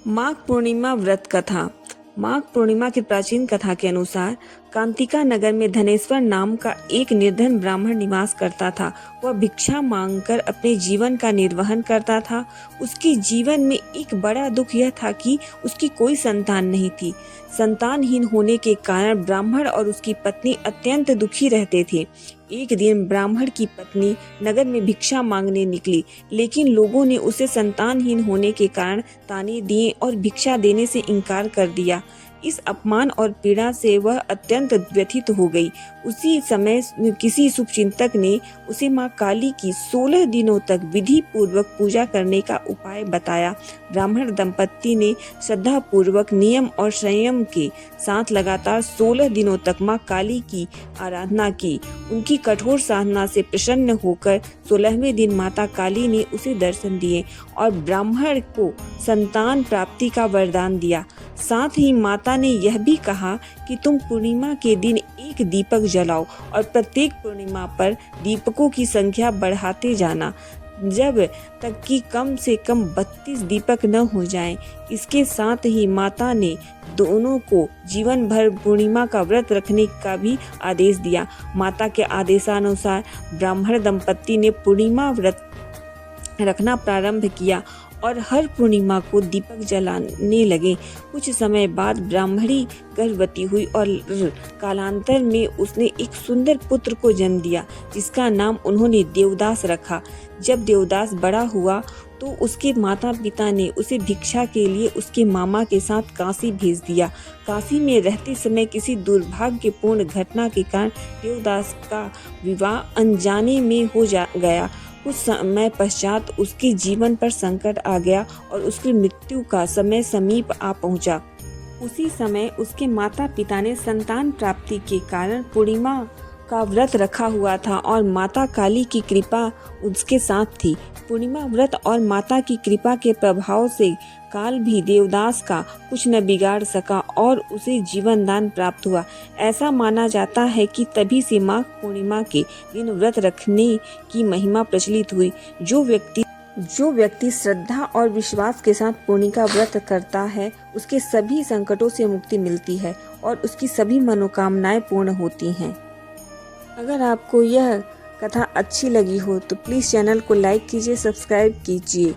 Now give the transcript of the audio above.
माघ पूर्णिमा व्रत कथा। माघ पूर्णिमा की प्राचीन कथा के अनुसार कांतिका नगर में धनेश्वर नाम का एक निर्धन ब्राह्मण निवास करता था। वह भिक्षा मांगकर अपने जीवन का निर्वहन करता था। उसके जीवन में एक बड़ा दुख यह था कि उसकी कोई संतान नहीं थी। संतानहीन होने के कारण ब्राह्मण और उसकी पत्नी अत्यंत दुखी रहते थे। एक दिन ब्राह्मण की पत्नी नगर में भिक्षा मांगने निकली, लेकिन लोगों ने उसे संतानहीन होने के कारण ताने दिए और भिक्षा देने से इनकार कर दिया। इस अपमान और पीड़ा से वह अत्यंत व्यथित हो गई। उसी समय किसी शुभचिंतक ने उसे मां काली की 16 दिनों तक विधि पूर्वक पूजा करने का उपाय बताया। ब्राह्मण दंपत्ति ने श्रद्धा पूर्वक नियम और संयम के साथ लगातार 16 दिनों तक मां काली की आराधना की। उनकी कठोर साधना से प्रसन्न होकर 16वें दिन माता काली ने उसे दर्शन दिए और ब्राह्मण को संतान प्राप्ति का वरदान दिया। साथ ही माता ने यह भी कहा कि तुम पूर्णिमा के दिन एक दीपक जलाओ और प्रत्येक पूर्णिमा पर दीपकों की संख्या बढ़ाते जाना, जब तक कि कम से कम 32 दीपक न हो जाएं। इसके साथ ही माता ने दोनों को जीवन भर पूर्णिमा का व्रत रखने का भी आदेश दिया। माता के आदेशानुसार ब्राह्मण दंपत्ति ने पूर्णिमा व्रत रखना प्रारंभ किया और हर पूर्णिमा को दीपक जलाने लगे। कुछ समय बाद ब्राह्मणी गर्भवती हुई और कालांतर में उसने एक सुंदर पुत्र को जन्म दिया, जिसका नाम उन्होंने देवदास रखा। जब देवदास बड़ा हुआ तो उसके माता पिता ने उसे भिक्षा के लिए उसके मामा के साथ काशी भेज दिया। काशी में रहते समय किसी दुर्भाग्यपूर्ण घटना के कारण देवदास का विवाह अनजाने में हो गया। कुछ समय पश्चात उसके जीवन पर संकट आ गया और उसकी मृत्यु का समय समीप आ पहुंचा। उसी समय उसके माता पिता ने संतान प्राप्ति के कारण पूर्णिमा का व्रत रखा हुआ था और माता काली की कृपा उसके साथ थी। पूर्णिमा व्रत और माता की कृपा के प्रभाव से काल भी देवदास का कुछ न बिगाड़ सका और उसे जीवन दान प्राप्त हुआ। ऐसा माना जाता है कि तभी से माघ पूर्णिमा के दिन व्रत रखने की महिमा प्रचलित हुई। जो व्यक्ति श्रद्धा और विश्वास के साथ पूर्णिमा व्रत करता है, उसके सभी संकटों से मुक्ति मिलती है और उसकी सभी मनोकामनाएं पूर्ण होती हैं। अगर आपको यह कथा अच्छी लगी हो तो प्लीज़ चैनल को लाइक कीजिए, सब्सक्राइब कीजिए।